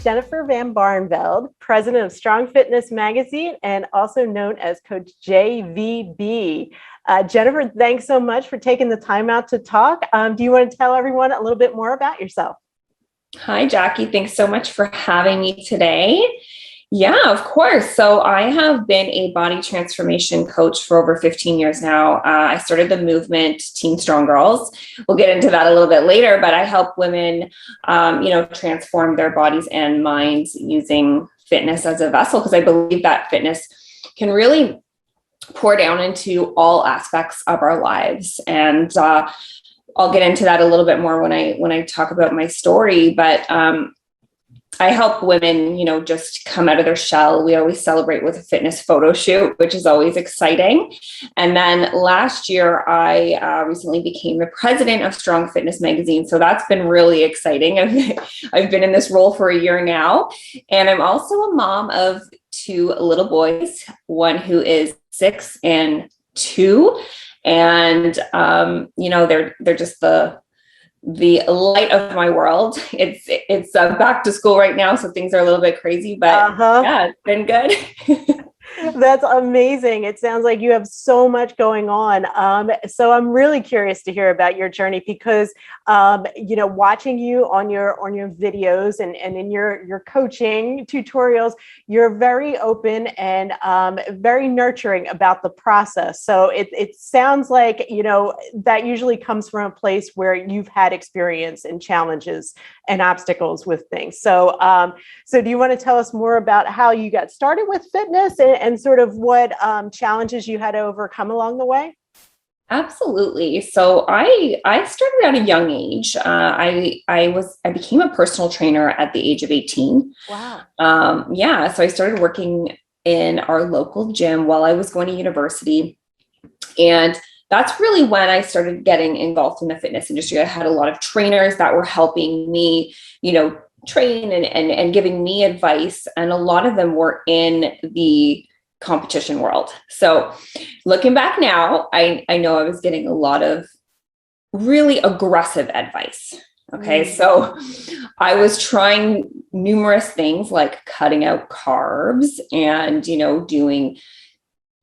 Jennifer Van Barneveld, president of Strong Fitness Magazine and also known as Coach JVB. Jennifer, thanks so much for taking the time out to talk. Do you want to tell everyone a little bit more about yourself? Hi, Jackie. Thanks so much for having me today. Yeah, of course. So I have been a body transformation coach for over 15 years now. I started the movement Team Strong Girls. We'll get into that a little bit later, but I help women, transform their bodies and minds using fitness as a vessel, because I believe that fitness can really pour down into all aspects of our lives. And I'll get into that a little bit more when I talk about my story, but I help women, just come out of their shell. We always celebrate with a fitness photo shoot, which is always exciting. And then last year, I recently became the president of Strong Fitness Magazine. So that's been really exciting. I've been in this role for a year now. And I'm also a mom of two little boys, one who is 6 and 2. And, they're just the light of my world. It's back to school right now, so things are a little bit crazy, but yeah, it's been good. That's amazing. It sounds like you have so much going on. So I'm really curious to hear about your journey because, watching you on your videos and in your coaching tutorials, you're very open and very nurturing about the process. So it sounds like, that usually comes from a place where you've had experience and challenges and obstacles with things. So do you want to tell us more about how you got started with fitness and sort of what challenges you had to overcome along the way? Absolutely. So I started at a young age. I became a personal trainer at the age of 18. Wow. So I started working in our local gym while I was going to university. And that's really when I started getting involved in the fitness industry. I had a lot of trainers that were helping me, train and giving me advice. And a lot of them were in the competition world. So looking back now, I know I was getting a lot of really aggressive advice. Okay. So I was trying numerous things like cutting out carbs and, doing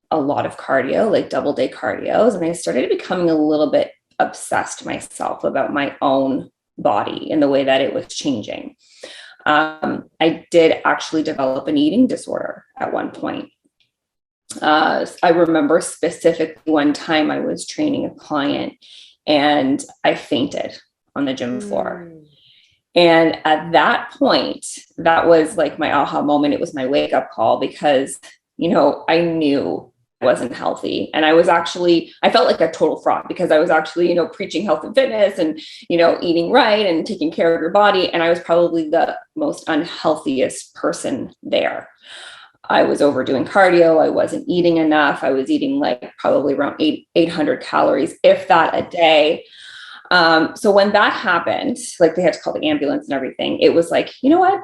a lot of cardio, like double day cardios. And I started becoming a little bit obsessed myself about my own body and the way that it was changing. I did actually develop an eating disorder at one point. I remember specifically one time I was training a client and I fainted on the gym floor. And at that point, that was like my aha moment. It was my wake up call because, I knew I wasn't healthy. And I felt like a total fraud because I was actually, preaching health and fitness and, eating right and taking care of your body. And I was probably the most unhealthiest person there. I was overdoing cardio. I wasn't eating enough. I was eating like probably around 800 calories, if that a day. So when that happened, like they had to call the ambulance and everything, it was like, you know what?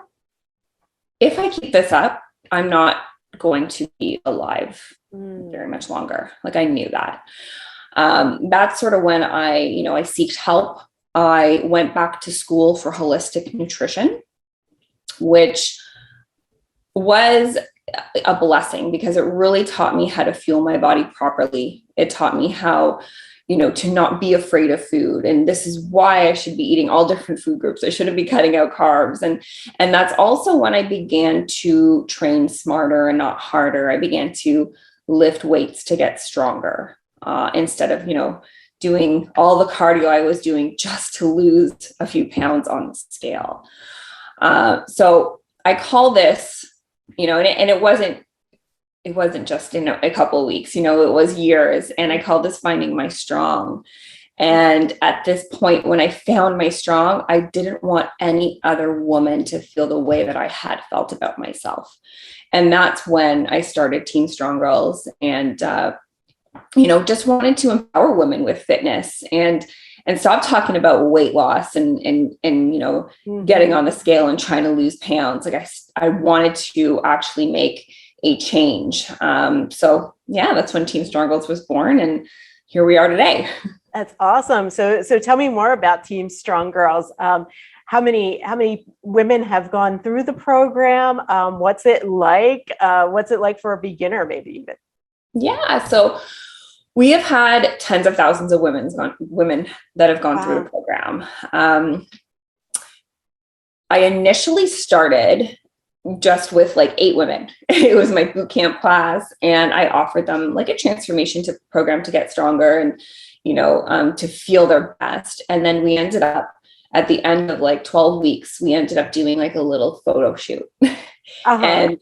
If I keep this up, I'm not going to be alive very much longer. Like I knew that. That's sort of when I seeked help. I went back to school for holistic nutrition, which was a blessing because it really taught me how to fuel my body properly. It taught me how, to not be afraid of food. And this is why I should be eating all different food groups. I shouldn't be cutting out carbs. And that's also when I began to train smarter and not harder. I began to lift weights to get stronger instead of, doing all the cardio I was doing just to lose a few pounds on the scale. So I call this, and it wasn't just in a couple of weeks, it was years. And I called this finding my strong. And at this point, when I found my strong, I didn't want any other woman to feel the way that I had felt about myself. And that's when I started Team Strong Girls and, just wanted to empower women with fitness and stop talking about weight loss and getting on the scale and trying to lose pounds. Like I wanted to actually make a change. So that's when Team Strong Girls was born, and here we are today. That's awesome. So tell me more about Team Strong Girls. how many women have gone through the program? What's it like? What's it like for a beginner, maybe even? Yeah. So we have had tens of thousands of women that have gone through the program. I initially started just with like 8 women. It was my boot camp class, and I offered them like a transformation to program to get stronger and, to feel their best. And then we ended up at the end of like 12 weeks, we ended up doing like a little photo shoot. And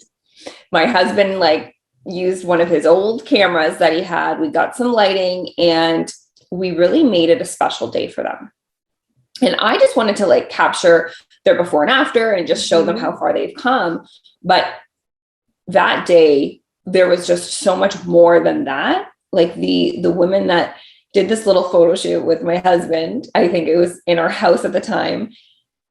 my husband like used one of his old cameras that he had. We got some lighting, and we really made it a special day for them. And I just wanted to like capture their before and after and just show them how far they've come. But that day, there was just so much more than that. Like the women that did this little photo shoot with my husband, I think it was in our house at the time,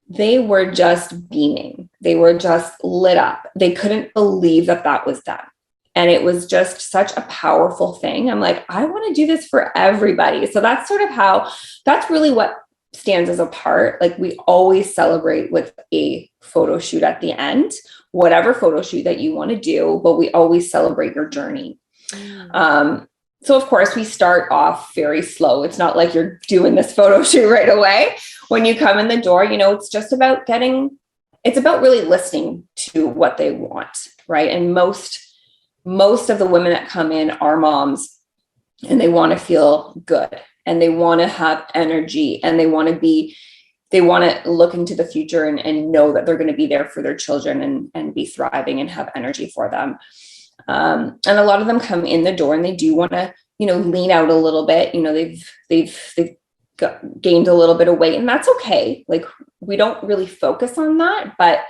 they were just beaming. They were just lit up. They couldn't believe that that was them. And it was just such a powerful thing. I'm like, I want to do this for everybody. So that's sort of that's really what stands us apart. Like we always celebrate with a photo shoot at the end, whatever photo shoot that you want to do, but we always celebrate your journey. So of course we start off very slow. It's not like you're doing this photo shoot right away. When you come in the door, it's just about it's about really listening to what they want. Right. And most of the women that come in are moms, and they want to feel good, and they want to have energy, and they want to look into the future and know that they're going to be there for their children and be thriving and have energy for them. And a lot of them come in the door and they do want to, lean out a little bit. They've gained a little bit of weight, and that's okay. Like we don't really focus on that, but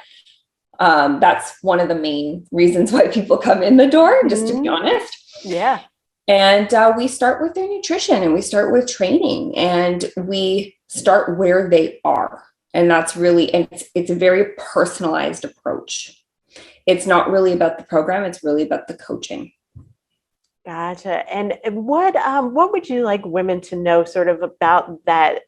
that's one of the main reasons why people come in the door, just to be honest. Yeah. And we start with their nutrition, and we start with training, and we start where they are. And that's really, it's a very personalized approach. It's not really about the program. It's really about the coaching. Gotcha. And what would you like women to know sort of about that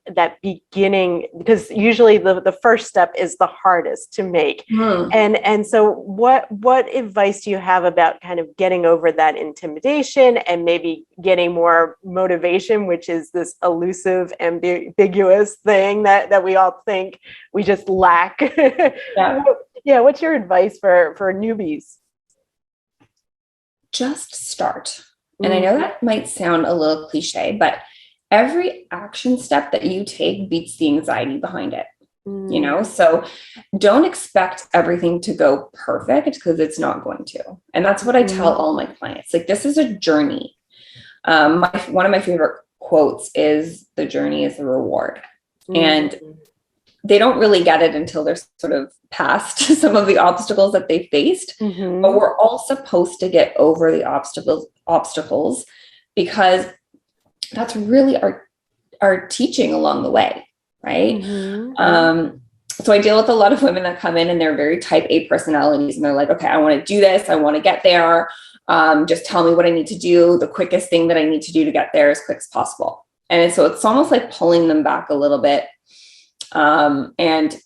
beginning? Because usually the first step is the hardest to make. And so what advice do you have about kind of getting over that intimidation and maybe getting more motivation, which is this elusive, ambiguous thing that we all think we just lack? Yeah. What's your advice for newbies? Just start. And I know that might sound a little cliche, but every action step that you take beats the anxiety behind it. So don't expect everything to go perfect, because it's not going to. And that's what I tell all my clients. Like, this is a journey. One of my favorite quotes is, "The journey is the reward." And they don't really get it until they're sort of past some of the obstacles that they faced. But we're all supposed to get over the obstacles, because that's really our teaching along the way. Right. So I deal with a lot of women that come in and they're very type A personalities, and they're like, okay, I want to do this. I want to get there. Just tell me what I need to do. The quickest thing that I need to do to get there as quick as possible. And so it's almost like pulling them back a little bit. And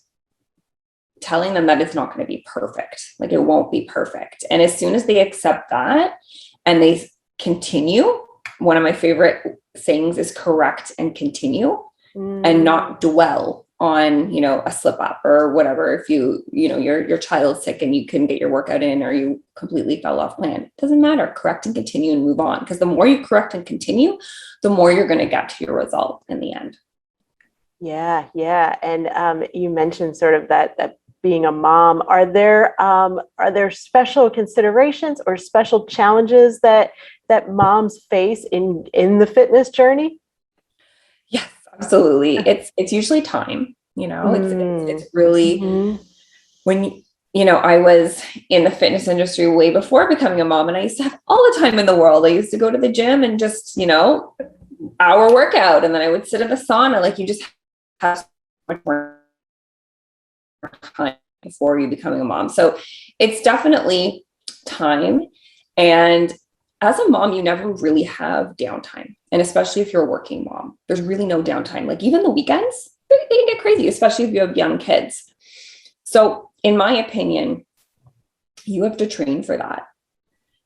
telling them that it's not going to be perfect. Like, it won't be perfect. And as soon as they accept that and they continue, one of my favorite sayings is correct and continue, and not dwell on, a slip up or whatever. If your child's sick and you couldn't get your workout in, or you completely fell off plan, it doesn't matter. Correct and continue and move on. Because the more you correct and continue, the more you're going to get to your result in the end. Yeah. And you mentioned sort of that being a mom. Are there special considerations or special challenges that moms face in the fitness journey? Yes, absolutely. It's usually time. It's really when I was in the fitness industry way before becoming a mom, and I used to have all the time in the world. I used to go to the gym and just hour workout, and then I would sit in the sauna. Like, you just have so much more time before you becoming a mom. So it's definitely time. And as a mom, you never really have downtime. And especially if you're a working mom, there's really no downtime. Like, even the weekends, they can get crazy, especially if you have young kids. So in my opinion, you have to train for that.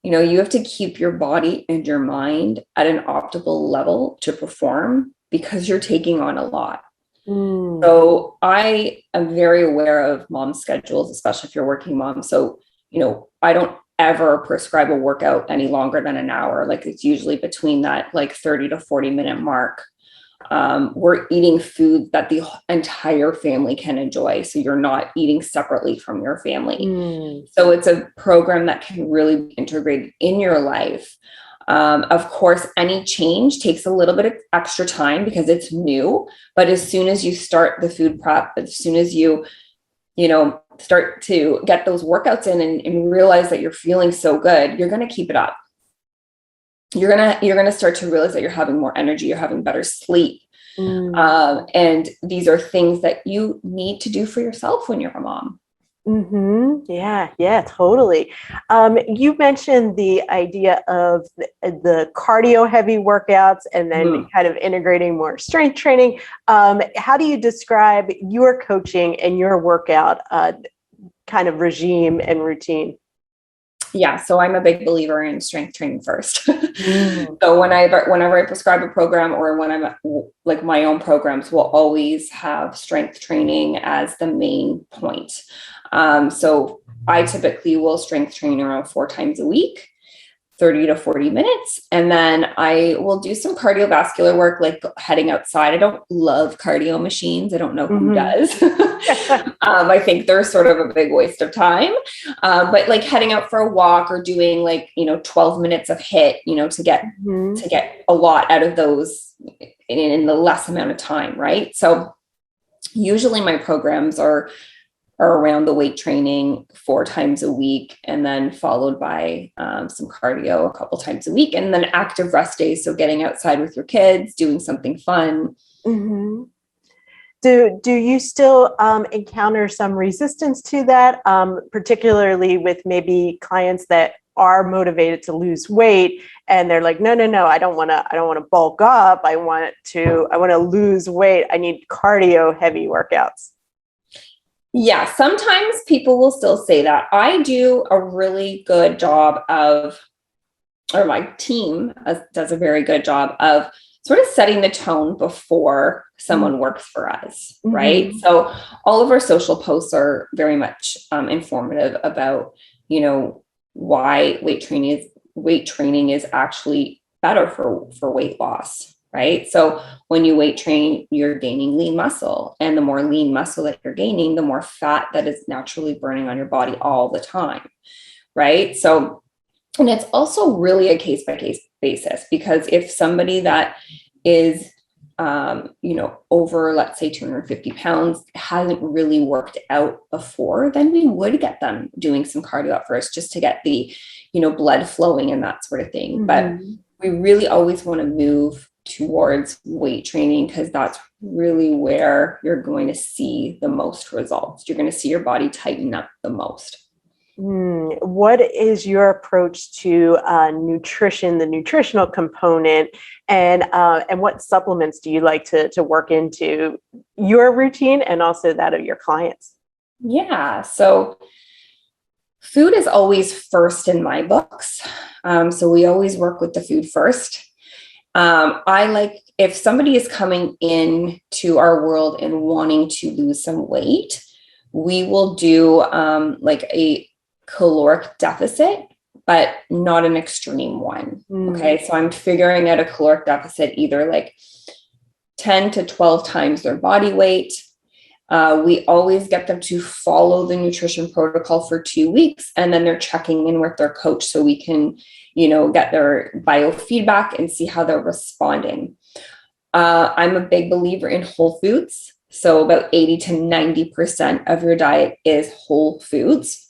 You have to keep your body and your mind at an optimal level to perform because you're taking on a lot. So I am very aware of mom schedules, especially if you're working mom. So, I don't ever prescribe a workout any longer than an hour. Like it's usually between that like 30 to 40-minute mark. We're eating food that the entire family can enjoy. So you're not eating separately from your family. So it's a program that can really be integrated in your life. Of course, any change takes a little bit of extra time because it's new, but as soon as you start the food prep, as soon as you start to get those workouts in and realize that you're feeling so good, you're going to keep it up. You're going to start to realize that you're having more energy, you're having better sleep. And these are things that you need to do for yourself when you're a mom. Yeah, totally. You mentioned the idea of the cardio heavy workouts and then kind of integrating more strength training. How do you describe your coaching and your workout kind of regime and routine? Yeah, so I'm a big believer in strength training first. So whenever I prescribe a program or when I'm like my own programs will always have strength training as the main point. So I typically will strength train around 4 times a week, 30 to 40 minutes. And then I will do some cardiovascular work, like heading outside. I don't love cardio machines. I don't know who does. I think they're sort of a big waste of time. But like heading out for a walk or doing like, 12 minutes of HIIT, to get a lot out of those in the less amount of time. Right. So usually my programs are around the weight training 4 times a week, and then followed by some cardio a couple times a week, and then active rest days. So getting outside with your kids, doing something fun. Do you still encounter some resistance to that, particularly with maybe clients that are motivated to lose weight and they're like, no, I don't want to bulk up. I want to lose weight. I need cardio heavy workouts. Yeah, sometimes people will still say that. I do a really good job or my team does a very good job of sort of setting the tone before someone works for us, right? So all of our social posts are very much informative about, why weight training is actually better for weight loss. Right. So when you weight train, you're gaining lean muscle, and the more lean muscle that you're gaining, the more fat that is naturally burning on your body all the time. Right. So, and it's also really a case by case basis, because if somebody that is, over, let's say 250 pounds hasn't really worked out before, then we would get them doing some cardio at first just to get the, blood flowing and that sort of thing. But we really always want to move towards weight training because that's really where you're going to see the most results. You're going to see your body tighten up the most. What is your approach to nutrition, the nutritional component, and what supplements do you like to work into your routine and also that of your clients? Yeah, so food is always first in my books. So we always work with the food first. I like if somebody is coming into our world and wanting to lose some weight, we will do like a caloric deficit, but not an extreme one. Okay. So I'm figuring out a caloric deficit, either like 10 to 12 times their body weight. We always get them to follow the nutrition protocol for 2 weeks, and then they're checking in with their coach so we can, get their biofeedback and see how they're responding. I'm a big believer in whole foods. So about 80 to 90% of your diet is whole foods.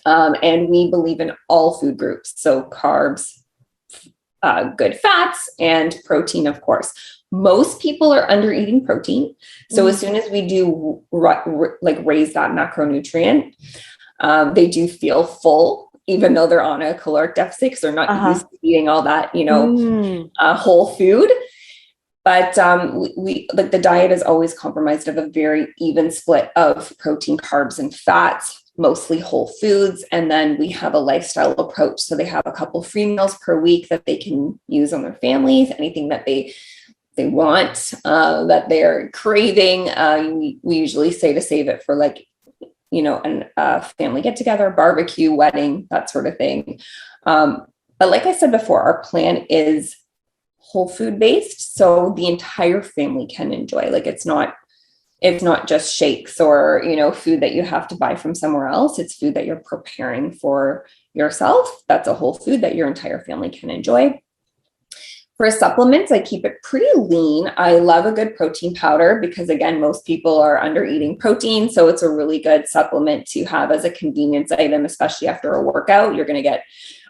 And we believe in all food groups. So carbs, good fats, and protein, of course. Most people are under eating protein. So as soon as we do raise that macronutrient, they do feel full, even though they're on a caloric deficit because they're not used to eating all that, whole food. But we like the diet is always compromised of a very even split of protein, carbs, and fats, mostly whole foods. And then we have a lifestyle approach. So they have a couple free meals per week that they can use on their families, anything that they want, that they're craving. We usually say to save it for like, a family get together, barbecue, wedding, that sort of thing. But like I said before, our plan is whole food based. So the entire family can enjoy, like, it's not just shakes or, food that you have to buy from somewhere else. It's food that you're preparing for yourself. That's a whole food that your entire family can enjoy. For supplements, I keep it pretty lean. I love a good protein powder because, again, most people are under eating protein. So it's a really good supplement to have as a convenience item, especially after a workout. You're going to get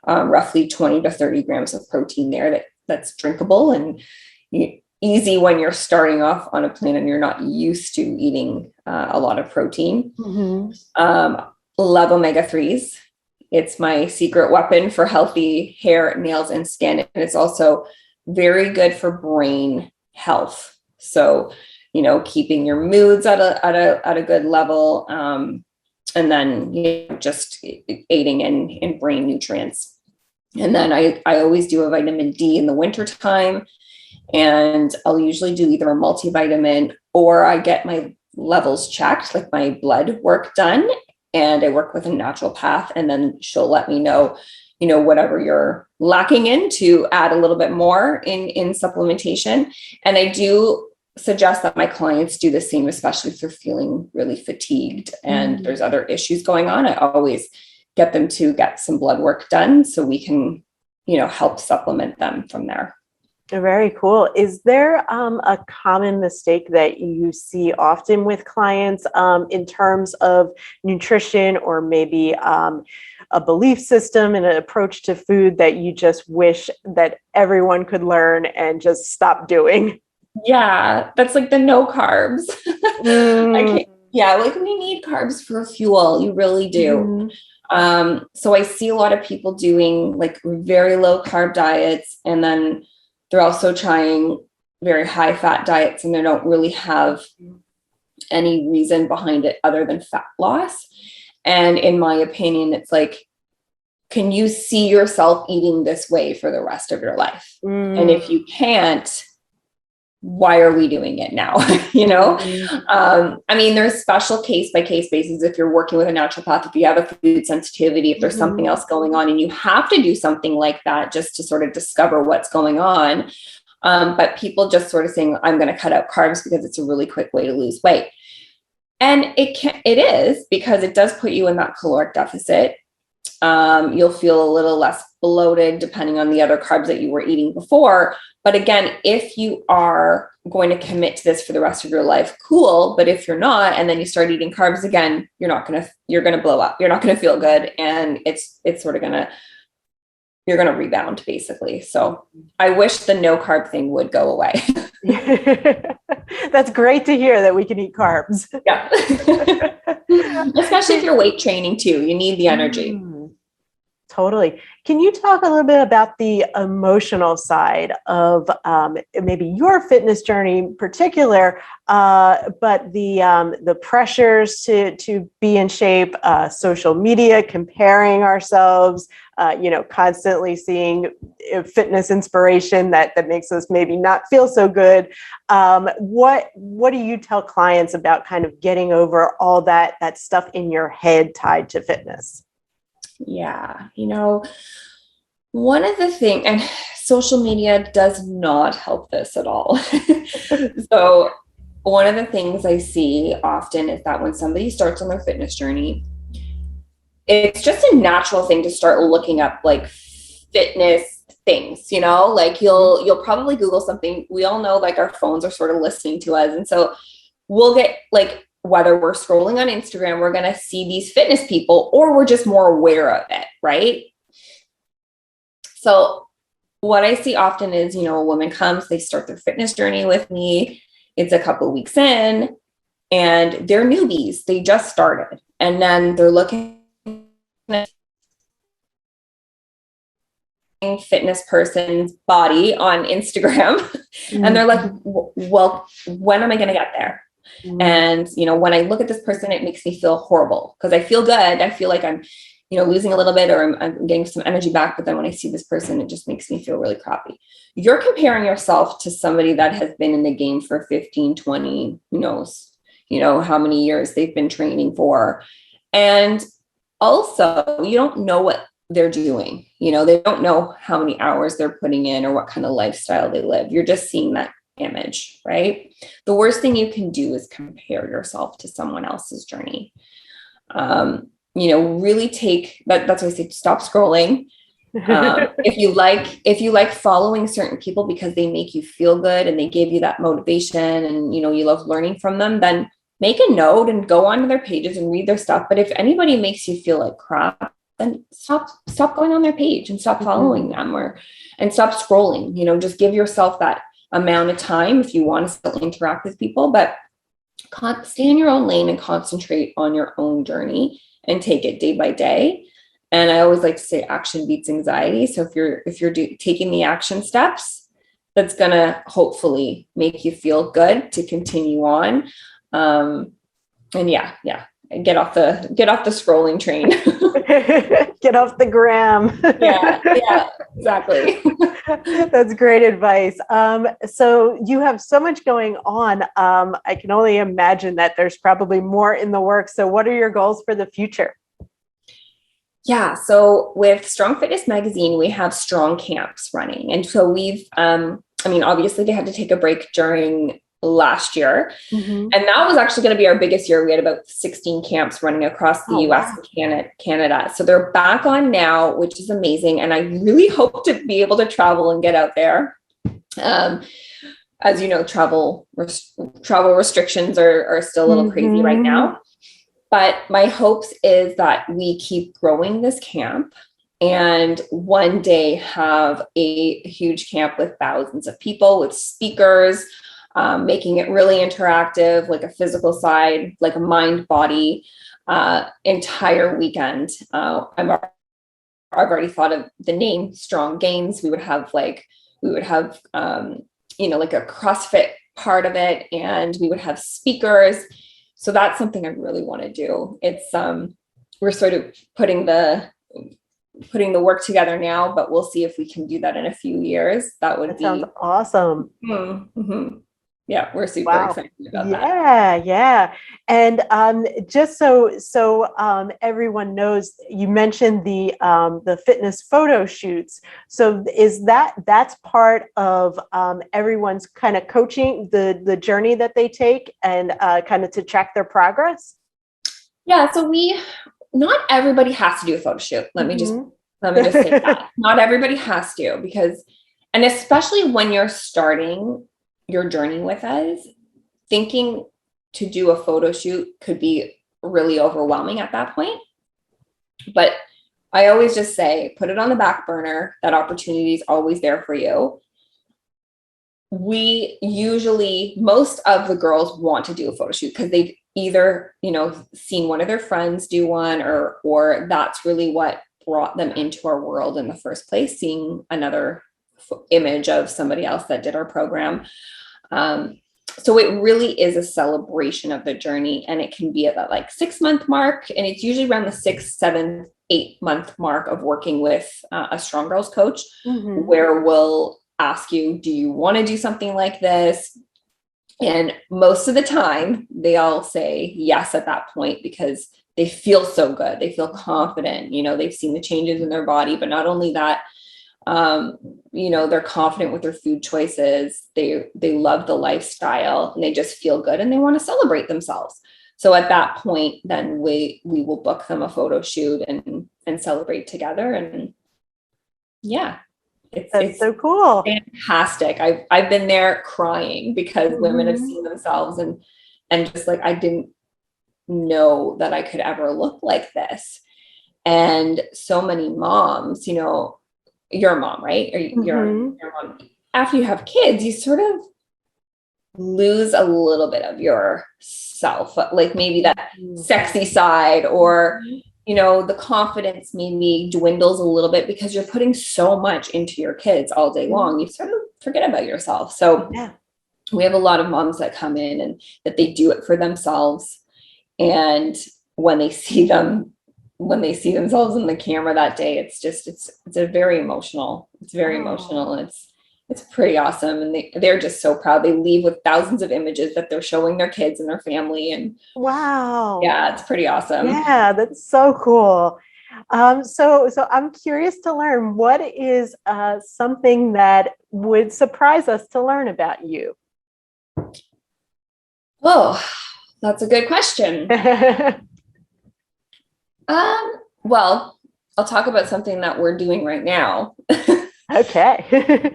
roughly 20 to 30 grams of protein there that's drinkable and easy when you're starting off on a plan and you're not used to eating a lot of protein. Love omega-3s. It's my secret weapon for healthy hair, nails, and skin. And it's also very good for brain health. So, keeping your moods at a good level. And then, just aiding in brain nutrients. And then I always do a vitamin D in the wintertime. And I'll usually do either a multivitamin or I get my levels checked, like my blood work done. And I work with a naturopath, and then she'll let me know, whatever you're lacking in to add a little bit more in supplementation. And I do suggest that my clients do the same, especially if they're feeling really fatigued and there's other issues going on. I always get them to get some blood work done so we can, help supplement them from there. Very cool. Is there a common mistake that you see often with clients in terms of nutrition, or maybe a belief system and an approach to food that you just wish that everyone could learn and just stop doing? Yeah, that's like the no carbs. Like we need carbs for fuel. You really do. So I see a lot of people doing like very low carb diets, and then they're also trying very high fat diets, and they don't really have any reason behind it other than fat loss. And in my opinion, it's like, can you see yourself eating this way for the rest of your life? And if you can't, why are we doing it now? There's special case by case basis. If you're working with a naturopath, if you have a food sensitivity, if there's something else going on and you have to do something like that just to sort of discover what's going on. But people just sort of saying, I'm going to cut out carbs because it's a really quick way to lose weight. And it is, because it does put you in that caloric deficit. You'll feel a little less bloated depending on the other carbs that you were eating before. But again, if you are going to commit to this for the rest of your life, cool. But if you're not, and then you start eating carbs again, you're going to blow up. You're not going to feel good. And it's sort of you're going to rebound basically. So I wish the no carb thing would go away. That's great to hear that we can eat carbs. Yeah. Especially if you're weight training too, you need the energy. Totally. Can you talk a little bit about the emotional side of maybe your fitness journey in particular, but the pressures to be in shape, social media, comparing ourselves, constantly seeing fitness inspiration that makes us maybe not feel so good. What do you tell clients about kind of getting over all that stuff in your head tied to fitness? Yeah. One of the things, and social media does not help this at all. So one of the things I see often is that when somebody starts on their fitness journey, it's just a natural thing to start looking up like fitness things, like you'll probably Google something. We all know like our phones are sort of listening to us. And so we'll get like, whether we're scrolling on Instagram, we're going to see these fitness people, or we're just more aware of it. Right. So what I see often is, a woman comes, they start their fitness journey with me. It's a couple of weeks in and they're newbies. They just started. And then they're looking at fitness person's body on Instagram and they're like, well, when am I going to get there? And, when I look at this person, it makes me feel horrible because I feel good. I feel like I'm, losing a little bit or I'm getting some energy back. But then when I see this person, it just makes me feel really crappy. You're comparing yourself to somebody that has been in the game for 15, 20, who knows, how many years they've been training for. And also, you don't know what they're doing. They don't know how many hours they're putting in or what kind of lifestyle they live. You're just seeing that image, right? The worst thing you can do is compare yourself to someone else's journey. Really take that. That's why I say stop scrolling. If you like following certain people because they make you feel good and they give you that motivation and, you love learning from them, then make a note and go onto their pages and read their stuff. But if anybody makes you feel like crap, then stop going on their page and stop following them and stop scrolling. Just give yourself that amount of time if you want to still interact with people, but stay in your own lane and concentrate on your own journey and take it day by day. And I always like to say action beats anxiety. So if you're taking the action steps, that's going to hopefully make you feel good to continue on. And get off the scrolling train. Get off the gram. yeah, exactly. That's great advice. So you have so much going on. I can only imagine that there's probably more in the works. So what are your goals for the future? Yeah. So with Strong Fitness Magazine, we have strong camps running. And so we've, obviously they had to take a break during last year. And that was actually going to be our biggest year. We had about 16 camps running across the US and Canada. So they're back on now, which is amazing. And I really hope to be able to travel and get out there. As you know, travel restrictions are still a little crazy right now. But my hopes is that we keep growing this camp and one day have a huge camp with thousands of people, with speakers, making it really interactive, like a physical side, like a mind body, entire weekend. I've already thought of the name Strong Gains. We would have like a CrossFit part of it, and we would have speakers. So that's something I really want to do. It's we're sort of putting the work together now, but we'll see if we can do that in a few years. That sounds awesome. Yeah, we're super excited about that. Yeah. And just so everyone knows, you mentioned the fitness photo shoots. So is that's part of everyone's kind of coaching, the journey that they take and kind of to track their progress? Yeah. So not everybody has to do a photo shoot. Let me just say that. Not everybody has to, and especially when you're starting your journey with us, thinking to do a photo shoot could be really overwhelming at that point. But I always just say, put it on the back burner. That opportunity is always there for you. Most of the girls want to do a photo shoot because they've either, seen one of their friends do one or that's really what brought them into our world in the first place, seeing another image of somebody else that did our program. So it really is a celebration of the journey, and it can be at that 6-month mark. And it's usually around the 6, 7, 8-month mark of working with a Strong Girls coach, where we'll ask you, do you want to do something like this? And most of the time they all say yes at that point because they feel so good. They feel confident, they've seen the changes in their body, but not only that, they're confident with their food choices. They love the lifestyle and they just feel good and they want to celebrate themselves. So at that point, then we will book them a photo shoot and celebrate together. And yeah, it's so cool. Fantastic. I've been there crying because women have seen themselves and just I didn't know that I could ever look like this. And so many moms, you're a mom, right? Or you're a mom. After you have kids, you sort of lose a little bit of yourself, like maybe that sexy side or, the confidence maybe dwindles a little bit because you're putting so much into your kids all day long. You sort of forget about yourself. So we have a lot of moms that come in and that they do it for themselves. And when they see themselves in the camera that day, it's a very emotional. It's very emotional. It's pretty awesome. And they're just so proud. They leave with thousands of images that they're showing their kids and their family. And wow. Yeah, it's pretty awesome. Yeah, that's so cool. So I'm curious to learn, what is something that would surprise us to learn about you? Oh, that's a good question. Well, I'll talk about something that we're doing right now. Okay.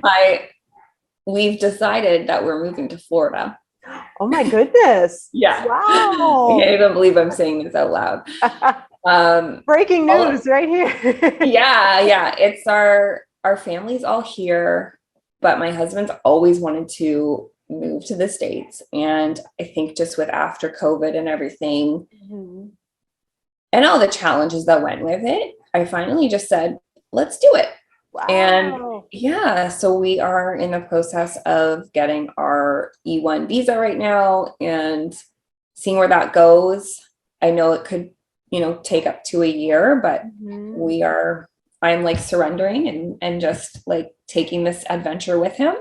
We've decided that we're moving to Florida. Oh my goodness. Yeah. Wow. I can't even believe I'm saying this out loud. Breaking news right here. Yeah. It's our family's all here, but my husband's always wanted to move to the States. And I think just with after COVID and everything and all the challenges that went with it, I finally just said, let's do it. Wow. And so we are in the process of getting our E1 visa right now and seeing where that goes. I know it could, take up to a year, but I'm like surrendering and just like taking this adventure with him.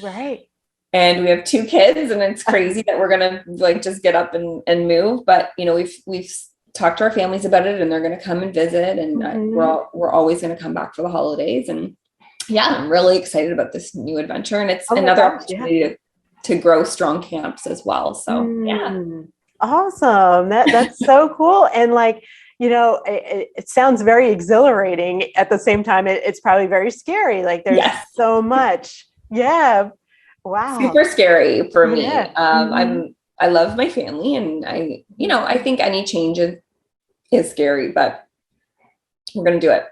Right. And we have 2 kids, and it's crazy that we're going to like just get up and move. But, we've talked to our families about it, and they're going to come and visit, and we're always going to come back for the holidays. And I'm really excited about this new adventure, and it's another opportunity to grow strong camps as well. So awesome. That's so cool. And like, it sounds very exhilarating. At the same time, it's probably very scary. Like there's so much. Yeah. Wow. Super scary for me. I love my family, and I think any change is scary, but we're going to do it.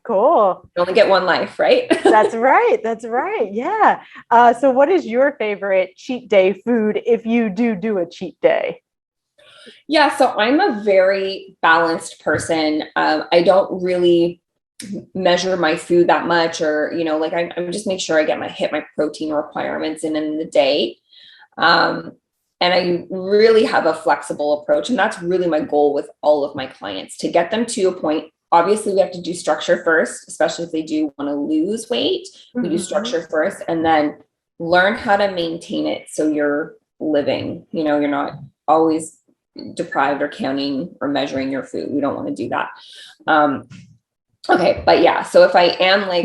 Cool. You only get one life, right? That's right. Yeah. So what is your favorite cheat day food if you do a cheat day? Yeah. So I'm a very balanced person. I don't really measure my food that much, or, I'm just make sure I hit my protein requirements in the day. And I really have a flexible approach. And that's really my goal with all of my clients, to get them to a point. Obviously, we have to do structure first, especially if they do want to lose weight. We do structure first, and then learn how to maintain it. So you're living, you're not always deprived or counting or measuring your food. We don't want to do that. Okay. But so if I am like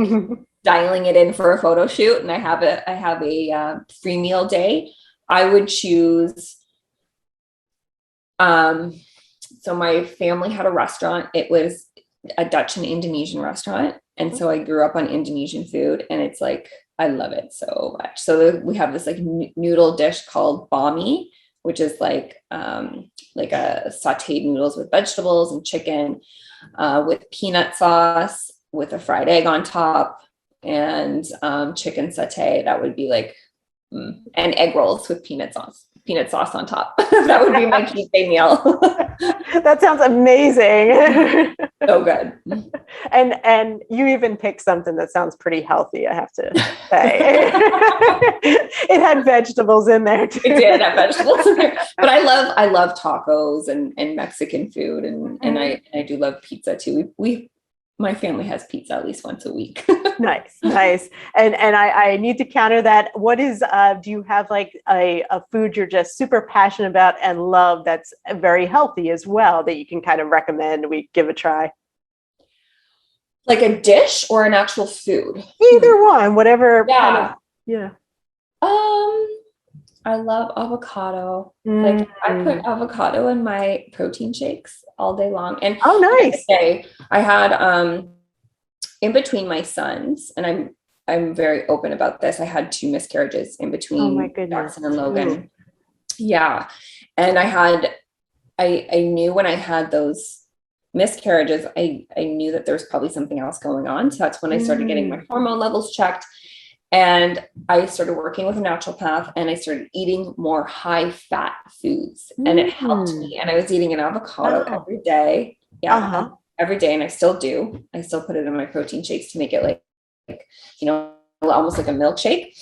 dialing it in for a photo shoot and I have a free meal day, I would choose, so my family had a restaurant. It was a Dutch and Indonesian restaurant. And so I grew up on Indonesian food, and it's like, I love it so much. So we have this like noodle dish called bami, which is like a sauteed noodles with vegetables and chicken, with peanut sauce, with a fried egg on top, and chicken satay. That would be like, and egg rolls with peanut sauce on top. That would be my cheat day meal. That sounds amazing. So good. And you even picked something that sounds pretty healthy, I have to say. It had vegetables in there too. It did have vegetables in there. But I love tacos and Mexican food, and I do love pizza too. My family has pizza at least once a week. Nice. And I need to counter that. What is, do you have like a food you're just super passionate about and love that's very healthy as well that you can kind of recommend we give a try? Like a dish or an actual food? Either one, whatever. Yeah. I love avocado. Like I put avocado in my protein shakes all day long. And nice. I had in between my sons, and I'm very open about this. I had 2 miscarriages in between Jackson and Logan. Yeah. And I knew when I had those miscarriages, I knew that there was probably something else going on. So that's when I started getting my hormone levels checked. And I started working with a naturopath, and I started eating more high fat foods, and it helped me. And I was eating an avocado every day. Yeah. every day, and I still do. I still put it in my protein shakes to make it like almost like a milkshake.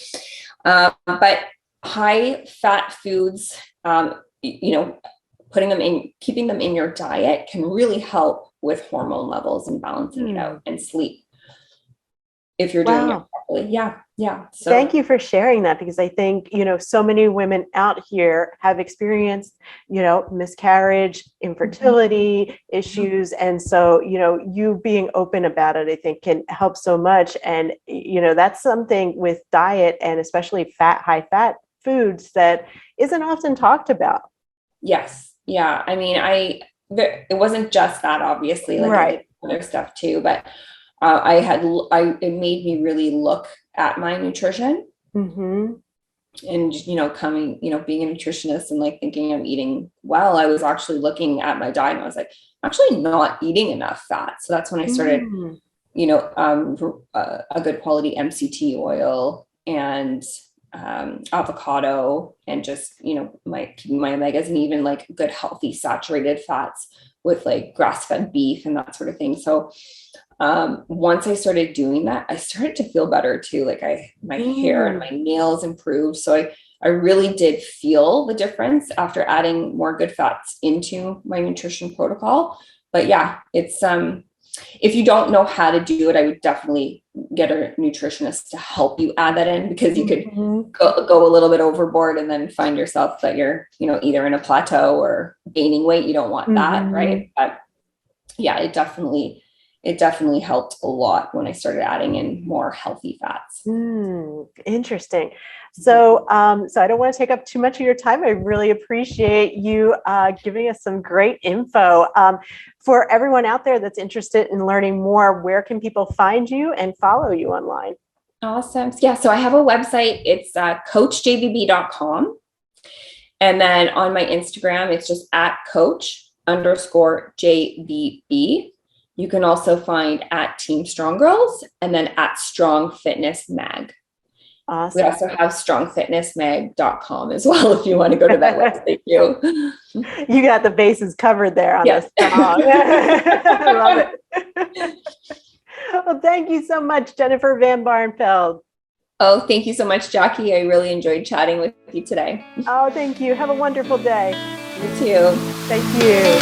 But high fat foods, putting them in, keeping them in your diet can really help with hormone levels and balancing it out, and sleep, if you're doing it properly. Yeah. So thank you for sharing that, because I think, so many women out here have experienced, miscarriage, infertility issues. And so, you being open about it, I think can help so much. And, that's something with diet, and especially high fat foods, that isn't often talked about. Yes. Yeah. I mean, it wasn't just that, obviously, like I did other stuff too, but it made me really look at my nutrition, and, being a nutritionist and like thinking I'm eating well, I was actually looking at my diet and I was like, I'm actually not eating enough fat. So that's when I started, a good quality MCT oil and avocado, and just my omegas, and even like good healthy saturated fats with like grass-fed beef and that sort of thing. So once I started doing that, I started to feel better too. Like my hair and my nails improved. So I really did feel the difference after adding more good fats into my nutrition protocol. But yeah, it's if you don't know how to do it, I would definitely get a nutritionist to help you add that in, because you could go a little bit overboard and then find yourself that you're, either in a plateau or gaining weight. You don't want that, right? But yeah, it definitely helped a lot when I started adding in more healthy fats. Interesting. So, so I don't want to take up too much of your time. I really appreciate you giving us some great info. For everyone out there that's interested in learning more, where can people find you and follow you online? Awesome. Yeah. So I have a website. It's coachjvb.com. And then on my Instagram, it's just @coach_JVB. You can also find @teamstronggirls, and then @strongfitnessmag. Awesome. We also have strongfitnessmag.com as well, if you want to go to that website too. You got the bases covered there on this song. I love it. Well, thank you so much, Jennifer Van Barneveld. Oh, thank you so much, Jackie. I really enjoyed chatting with you today. Oh, thank you. Have a wonderful day. You too. Thank you.